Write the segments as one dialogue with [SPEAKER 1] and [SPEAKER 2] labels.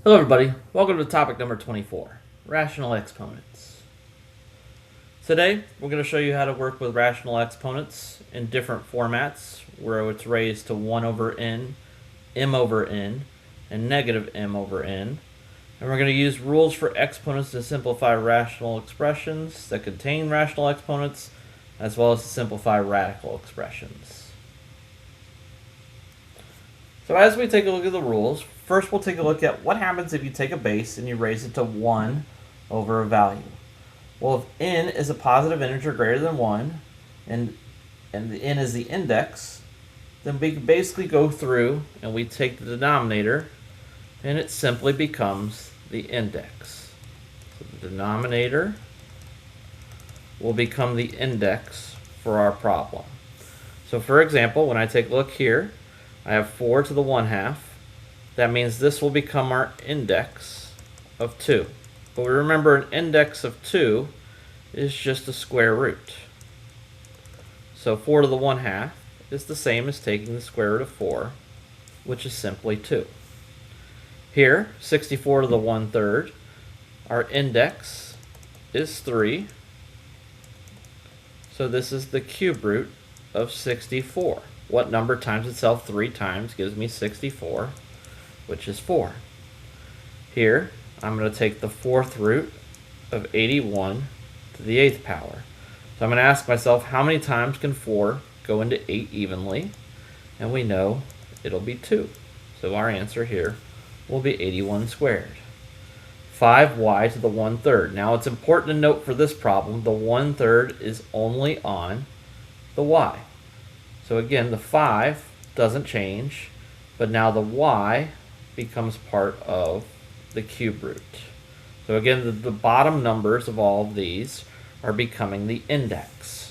[SPEAKER 1] Hello everybody, welcome to topic number 24, rational exponents. Today we're going to show you how to work with rational exponents in different formats where it's raised to 1 over n, m over n, and negative m over n. And we're going to use rules for exponents to simplify rational expressions that contain rational exponents, as well as to simplify radical expressions. So as we take a look at the rules, first we'll take a look at what happens if you take a base and you raise it to 1 over a value. Well, if n is a positive integer greater than 1, and the n is the index, then we can basically go through and we take the denominator, and it simply becomes the index. So the denominator will become the index for our problem. So for example, when I take a look here, I have 4 to the 1/2. That means this will become our index of 2. But remember, an index of 2 is just a square root. So 4 to the 1/2 is the same as taking the square root of 4, which is simply 2. Here, 64 to the 1/3, our index is 3. So this is the cube root of 64. What number times itself 3 times gives me 64, which is 4. Here, I'm going to take the 4th root of 81 to the 8th power. So I'm going to ask myself, how many times can 4 go into 8 evenly? And we know it'll be 2. So our answer here will be 81 squared. 5y to the 1/3. Now it's important to note for this problem, the 1/3 is only on the y. So again, the 5 doesn't change, but now the y becomes part of the cube root. So again, the bottom numbers of all of these are becoming the index.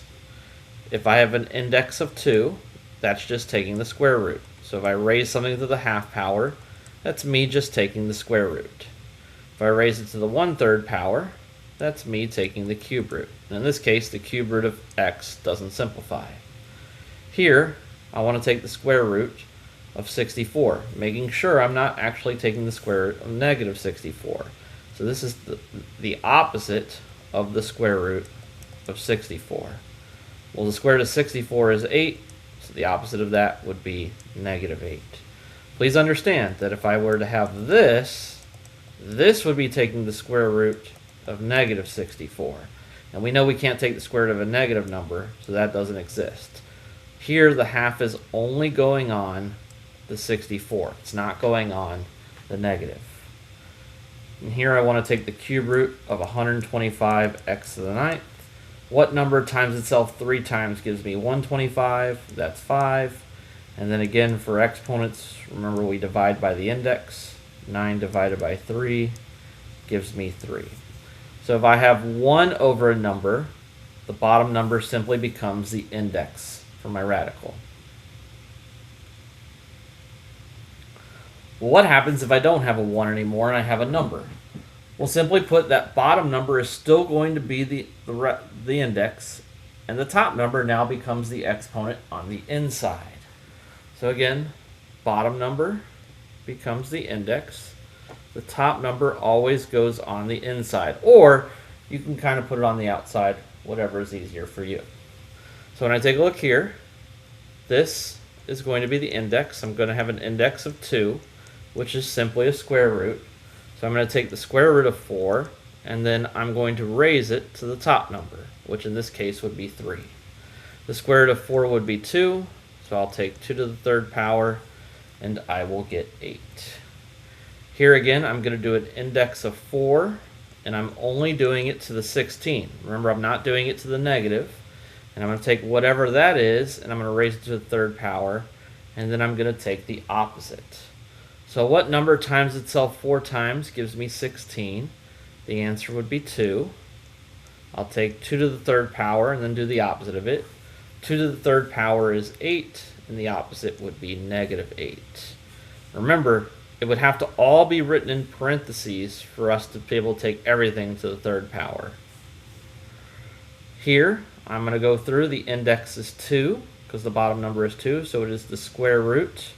[SPEAKER 1] If I have an index of 2, that's just taking the square root. So if I raise something to the 1/2 power, that's me just taking the square root. If I raise it to the 1/3 power, that's me taking the cube root. And in this case, the cube root of x doesn't simplify. Here, I want to take the square root of 64, making sure I'm not actually taking the square root of negative 64. So this is the opposite of the square root of 64. Well, the square root of 64 is 8, so the opposite of that would be negative 8. Please understand that if I were to have this would be taking the square root of negative 64. And we know we can't take the square root of a negative number, so that doesn't exist. Here, the 1/2 is only going on the 64. It's not going on the negative. And here I want to take the cube root of 125x to the 9th. What number times itself 3 times gives me 125? That's 5. And then again, for exponents, remember we divide by the index. 9 divided by 3 gives me 3. So if I have 1 over a number, the bottom number simply becomes the index for my radical. Well, what happens if I don't have a 1 anymore and I have a number? Well, simply put, that bottom number is still going to be the index, and the top number now becomes the exponent on the inside. So again, bottom number becomes the index. The top number always goes on the inside, or you can kind of put it on the outside, whatever is easier for you. So when I take a look here, this is going to be the index. I'm going to have an index of 2, which is simply a square root. So I'm going to take the square root of 4, and then I'm going to raise it to the top number, which in this case would be 3. The square root of 4 would be 2, so I'll take 2 to the 3rd power, and I will get 8. Here again, I'm going to do an index of 4, and I'm only doing it to the 16. Remember, I'm not doing it to the negative. And I'm going to take whatever that is, and I'm going to raise it to the 3rd power, and then I'm going to take the opposite. So what number times itself 4 times gives me 16? The answer would be 2. I'll take 2 to the 3rd power and then do the opposite of it. 2 to the 3rd power is 8, and the opposite would be negative 8. Remember, it would have to all be written in parentheses for us to be able to take everything to the 3rd power. Here, I'm going to go through. The index is 2, because the bottom number is 2, so it is the square root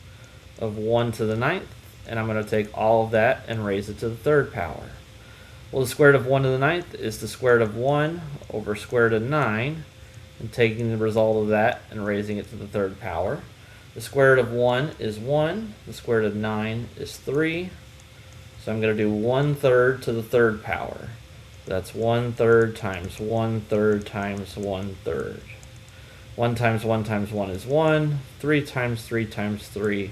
[SPEAKER 1] of 1 to the 9th. and I'm going to take all of that and raise it to the third power. Well, the square root of 1 to the ninth is the square root of 1 over square root of 9, and taking the result of that and raising it to the third power. The square root of 1 is 1, the square root of 9 is 3, so I'm going to do 1/3 to the third power. That's 1/3 times 1/3 times 1/3. 1 times 1 times 1 is 1, 3 times 3 times 3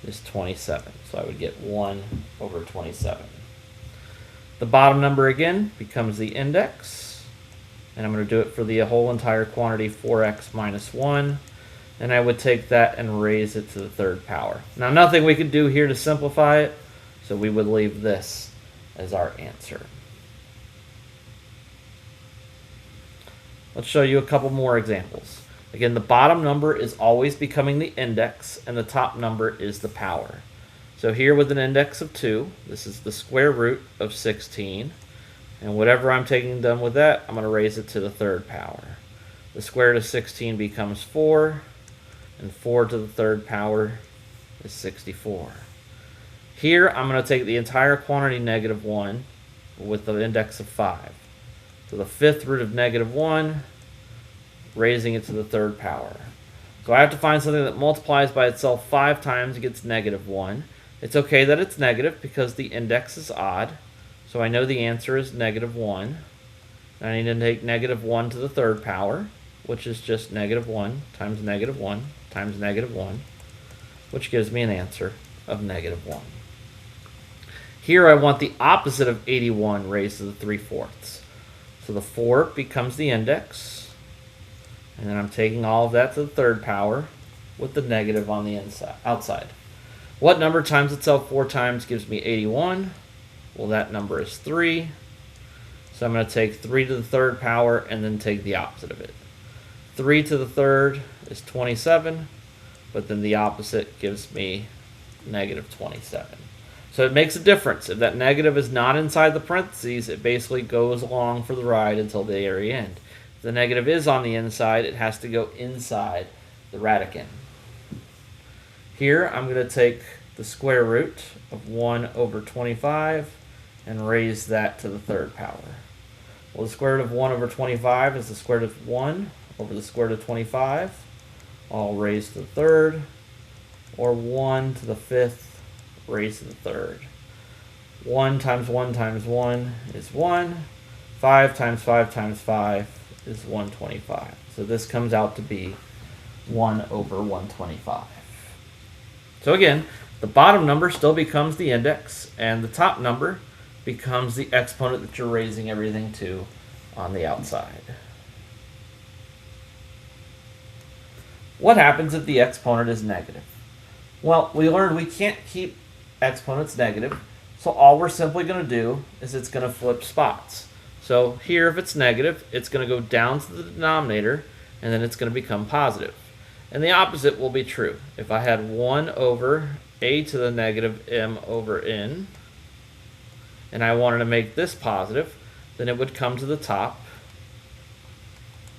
[SPEAKER 1] is 27, so I would get 1 over 27. The bottom number again becomes the index, and I'm going to do it for the whole entire quantity 4x minus 1, and I would take that and raise it to the third power. Now nothing we could do here to simplify it, so we would leave this as our answer. Let's show you a couple more examples. Again, the bottom number is always becoming the index, and the top number is the power. So here with an index of 2, this is the square root of 16, and whatever I'm taking done with that, I'm going to raise it to the third power. The square root of 16 becomes 4, and 4 to the third power is 64. Here, I'm going to take the entire quantity -1 with the index of 5. So the fifth root of -1, raising it to the third power. So I have to find something that multiplies by itself 5 times and gets -1. It's okay that it's negative because the index is odd. So I know the answer is -1. And I need to take -1 to the third power, which is just -1 times -1 times -1, which gives me an answer of -1. Here I want the opposite of 81 raised to the 3/4. So the 4 becomes the index, and then I'm taking all of that to the third power with the negative on the outside. What number times itself 4 times gives me 81? Well, that number is 3. So I'm going to take 3 to the third power and then take the opposite of it. 3 to the third is 27, but then the opposite gives me -27. So it makes a difference. If that negative is not inside the parentheses, it basically goes along for the ride until the very end. If the negative is on the inside, it has to go inside the radicand. Here, I'm going to take the square root of 1 over 25 and raise that to the third power. Well, the square root of 1 over 25 is the square root of 1 over the square root of 25, all raised to the third, or 1 to the fifth raised to the third. 1 times 1 times 1 is 1. 5 times 5 times 5 is 125. So this comes out to be 1 over 125. So again, the bottom number still becomes the index, and the top number becomes the exponent that you're raising everything to on the outside. What happens if the exponent is negative? Well, we learned we can't keep exponents negative, so all we're simply going to do is it's going to flip spots. So here, if it's negative, it's going to go down to the denominator, and then it's going to become positive. And the opposite will be true. If I had 1 over a to the negative m over n, and I wanted to make this positive, then it would come to the top,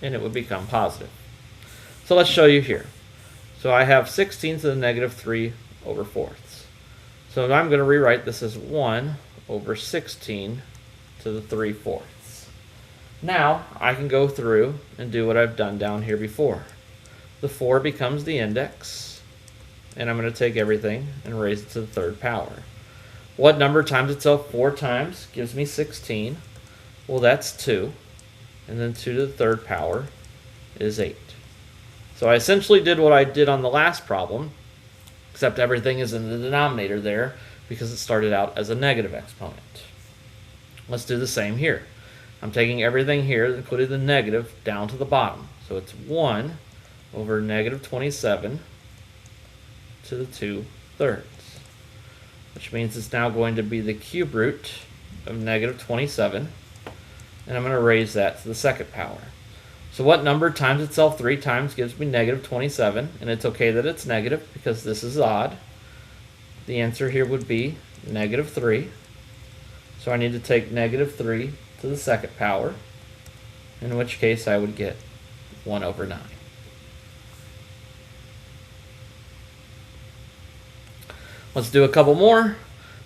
[SPEAKER 1] and it would become positive. So let's show you here. So I have 16 to the negative 3 over 4ths. So I'm going to rewrite this as 1 over 16 to the 3/4. Now I can go through and do what I've done down here before. The 4 becomes the index, and I'm going to take everything and raise it to the third power. What number times itself 4 times gives me 16? Well, that's 2, and then 2 to the third power is 8. So I essentially did what I did on the last problem, except everything is in the denominator there because it started out as a negative exponent. Let's do the same here. I'm taking everything here, including the negative, down to the bottom. So it's 1 over negative 27 to the 2/3, which means it's now going to be the cube root of negative 27, and I'm going to raise that to the second power. So what number times itself 3 times gives me negative 27, and it's okay that it's negative because this is odd. The answer here would be negative 3. So I need to take negative 3 to the second power, in which case I would get 1 over 9. Let's do a couple more.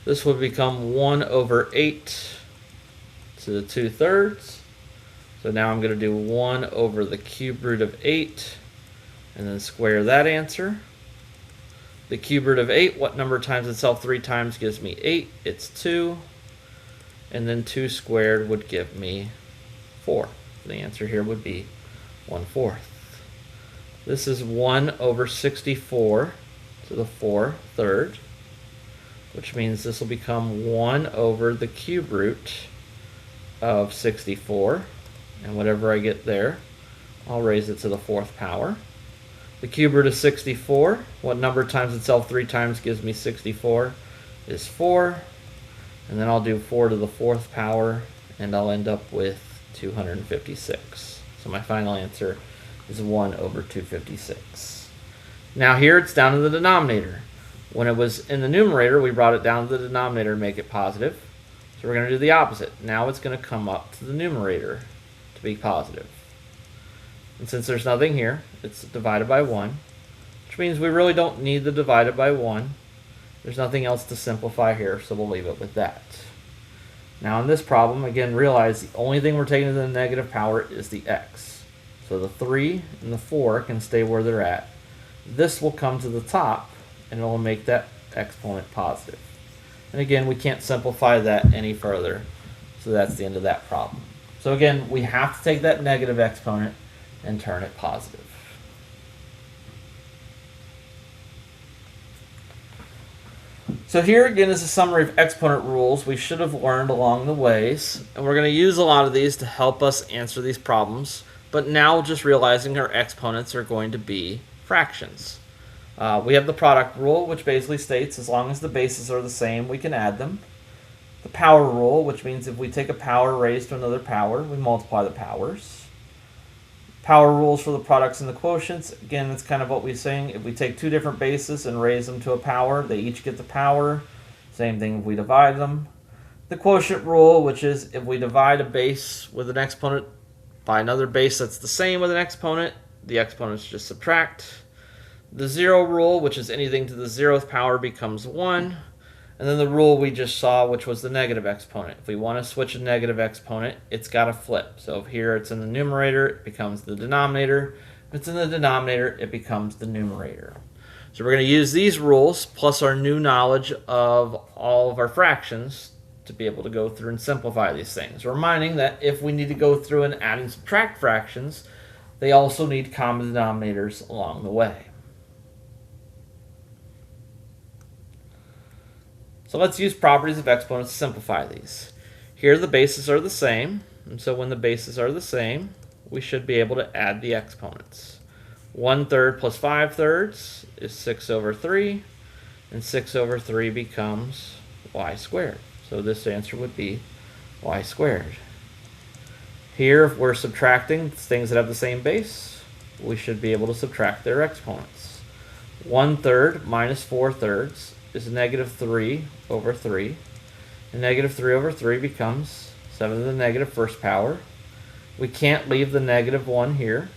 [SPEAKER 1] This would become 1 over 8 to the 2/3. So now I'm going to do 1 over the cube root of 8 and then square that answer. The cube root of 8, what number times itself 3 times gives me 8? It's 2. And then 2 squared would give me 4. The answer here would be 1/4. This is 1 over 64 to the 4/3, which means this will become 1 over the cube root of 64. And whatever I get there, I'll raise it to the 4th power. The cube root of 64, what number times itself 3 times gives me 64, is 4. And then I'll do 4 to the 4th power, and I'll end up with 256. So my final answer is 1 over 256. Now here it's down to the denominator. When it was in the numerator, we brought it down to the denominator to make it positive. So we're going to do the opposite. Now it's going to come up to the numerator to be positive. And since there's nothing here, it's divided by 1, which means we really don't need the divided by 1. There's nothing else to simplify here, so we'll leave it with that. Now in this problem, again, realize the only thing we're taking to the negative power is the x. So the 3 and the 4 can stay where they're at. This will come to the top, and it will make that exponent positive. And again, we can't simplify that any further, so that's the end of that problem. So again, we have to take that negative exponent and turn it positive. So here again is a summary of exponent rules we should have learned along the ways, and we're going to use a lot of these to help us answer these problems, but now just realizing our exponents are going to be fractions. We have the product rule, which basically states as long as the bases are the same, we can add them. The power rule, which means if we take a power raised to another power, we multiply the powers. Power rules for the products and the quotients. Again, that's kind of what we're saying. If we take two different bases and raise them to a power, they each get the power. Same thing if we divide them. The quotient rule, which is if we divide a base with an exponent by another base that's the same with an exponent, the exponents just subtract. The zero rule, which is anything to the 0th power becomes 1. And then the rule we just saw, which was the negative exponent. If we want to switch a negative exponent, it's got to flip. So if here it's in the numerator, it becomes the denominator. If it's in the denominator, it becomes the numerator. So we're going to use these rules, plus our new knowledge of all of our fractions, to be able to go through and simplify these things. Reminding that if we need to go through and add and subtract fractions, they also need common denominators along the way. So let's use properties of exponents to simplify these. Here the bases are the same, and so when the bases are the same, we should be able to add the exponents. 1/3 plus 5/3 is 6 over 3, and 6 over 3 becomes y squared. So this answer would be y squared. Here, if we're subtracting things that have the same base, we should be able to subtract their exponents. 1/3 minus 4/3 is negative 3 over 3. And negative 3 over 3 becomes 7 to the negative 1st power. We can't leave the negative 1 here,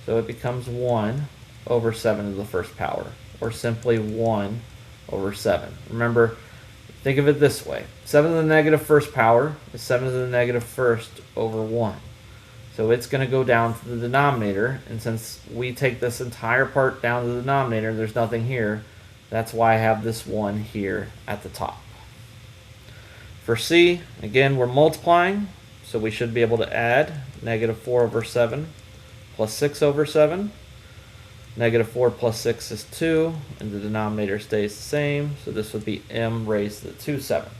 [SPEAKER 1] so it becomes 1 over 7 to the 1st power, or simply 1 over 7. Remember, think of it this way. 7 to the negative 1st power is 7 to the negative 1st over 1. So it's going to go down to the denominator, and since we take this entire part down to the denominator, there's nothing here. That's why I have this 1 here at the top. For C, again, we're multiplying, so we should be able to add negative 4 over 7 plus 6 over 7. Negative 4 plus 6 is 2, and the denominator stays the same, so this would be m raised to the 2/7.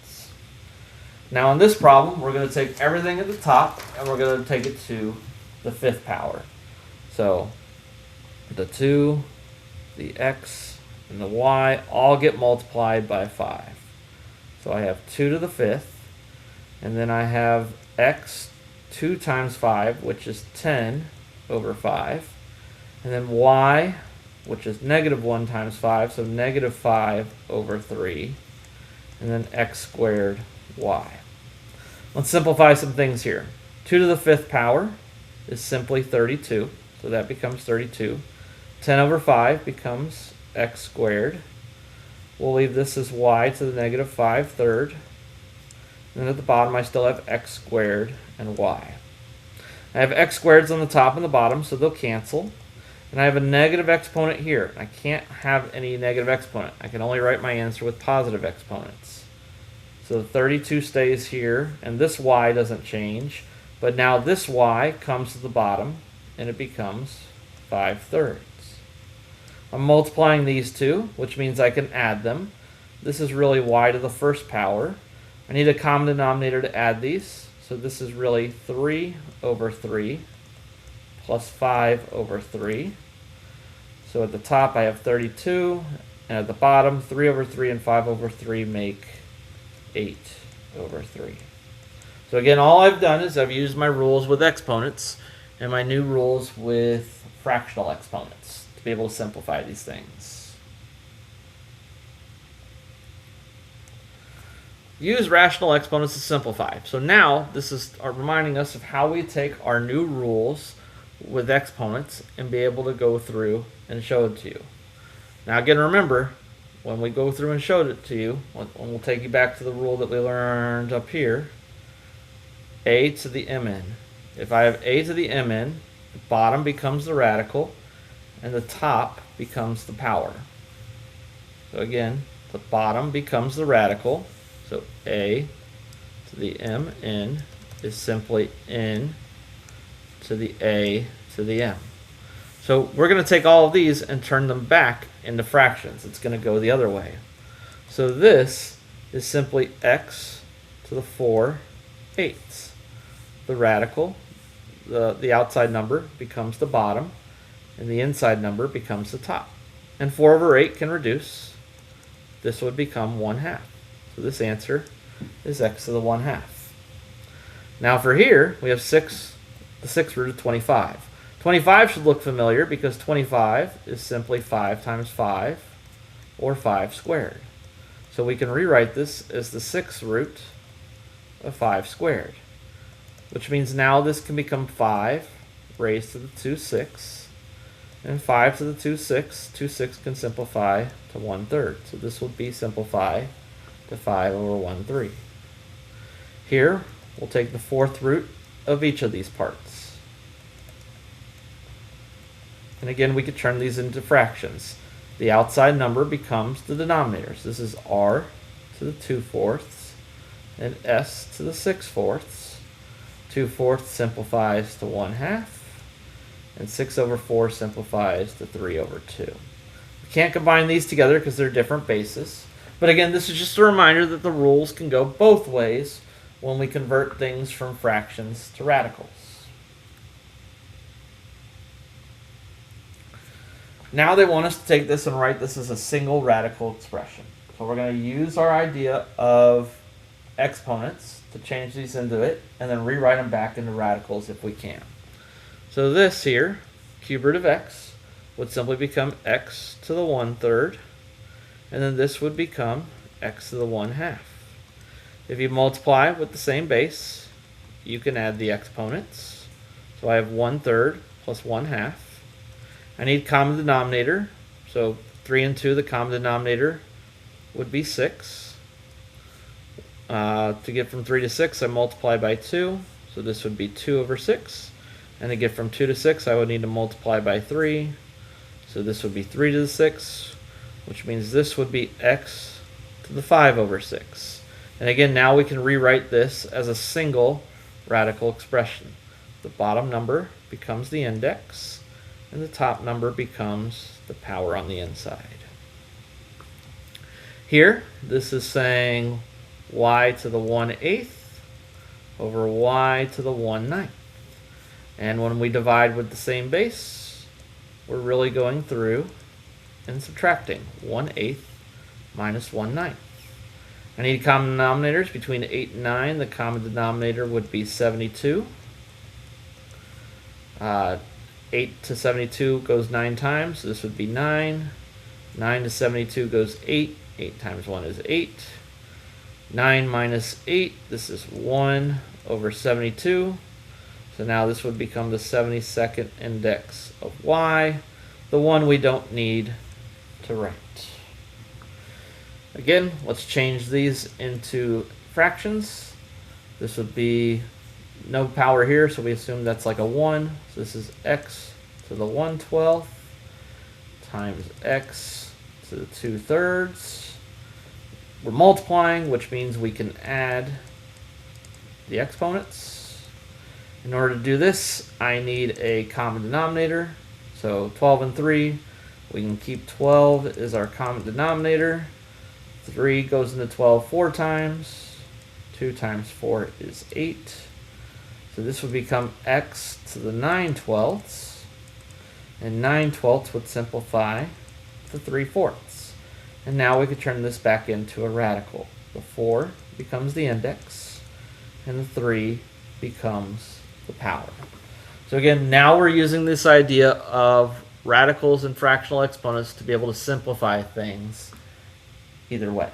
[SPEAKER 1] Now in this problem, we're going to take everything at the top, and we're going to take it to the 5th power. So the 2, the x, and the y all get multiplied by 5. So I have 2 to the 5th, and then I have x 2 times 5, which is 10 over 5, and then y, which is negative 1 times 5, so negative 5 over 3, and then x squared y. Let's simplify some things here. 2 to the 5th power is simply 32, so that becomes 32. 10 over 5 becomes x squared. we'll leave this as y to the negative 5/3. And then at the bottom, I still have x squared and y. I have x squareds on the top and the bottom, so they'll cancel. And I have a negative exponent here. I can't have any negative exponent. I can only write my answer with positive exponents. So 32 stays here, and this y doesn't change. But now this y comes to the bottom, and it becomes 5/3. I'm multiplying these two, which means I can add them. This is really y to the first power. I need a common denominator to add these. So this is really 3/3 plus 5/3. So at the top I have 32, and at the bottom 3/3 and 5/3 make 8/3. So again, all I've done is I've used my rules with exponents and my new rules with fractional exponents to be able to simplify these things. Use rational exponents to simplify. So now this is reminding us of how we take our new rules with exponents and be able to go through and show it to you. Now again, remember, when we go through and showed it to you, we'll take you back to the rule that we learned up here, a to the mn. If I have a to the mn, the bottom becomes the radical and the top becomes the power. So again, the bottom becomes the radical. So a to the mn is simply n to the a to the m. So we're going to take all of these and turn them back into fractions. It's going to go the other way. So this is simply x to the 4/8. The radical, the outside number becomes the bottom, and the inside number becomes the top. And 4/8 can reduce. This would become 1/2. So this answer is x to the 1/2. Now for here, we have the 6th root of 25. 25 should look familiar because 25 is simply 5 times 5, or 5 squared. So we can rewrite this as the 6th root of 5 squared, which means now this can become 5 raised to the 2/6, and 5 to the 2/6. 2/6 can simplify to 1/3. So this would be simplify to 5/1/3. Here, we'll take the 4th root of each of these parts. And again, we could turn these into fractions. The outside number becomes the denominators. This is r to the 2/4 and s to the 6/4. 2/4 simplifies to 1/2, and 6/4 simplifies to 3/2. We can't combine these together because they're different bases. But again, this is just a reminder that the rules can go both ways when we convert things from fractions to radicals. Now they want us to take this and write this as a single radical expression. So we're going to use our idea of exponents to change these into it, and then rewrite them back into radicals if we can. So this here, cube root of x, would simply become x to the 1/3, and then this would become x to the 1/2. If you multiply with the same base, you can add the exponents. So I have 1/3 plus 1/2. I need common denominator, so 3 and 2, the common denominator would be 6. To get from 3 to 6, I multiply by 2, so this would be 2/6. And to get from 2 to 6, I would need to multiply by 3, so this would be 3 to the 6, which means this would be x to the 5/6. And again, now we can rewrite this as a single radical expression. The bottom number becomes the index, and the top number becomes the power on the inside. Here, this is saying y to the 1/8 over y to the 1/9. And when we divide with the same base, we're really going through and subtracting 1/8 minus 1/9. I need common denominators between 8 and 9. The common denominator would be 72. 8 to 72 goes 9 times, so this would be 9. 9 to 72 goes 8. 8 times 1 is 8. 9 minus 8, this is 1/72. So now this would become the 72nd index of y, the one we don't need to write. Again, let's change these into fractions. This would be no power here, so we assume that's like a 1. So this is x to the 1/12 times x to the 2/3. We're multiplying, which means we can add the exponents. In order to do this, I need a common denominator. So 12 and 3, we can keep 12 as our common denominator. 3 goes into 12 4 times. 2 times 4 is 8. So this would become x to the 9/12. And 9/12 would simplify to 3/4. And now we could turn this back into a radical. The 4 becomes the index, and the 3 becomes the power. So again, now we're using this idea of radicals and fractional exponents to be able to simplify things either way.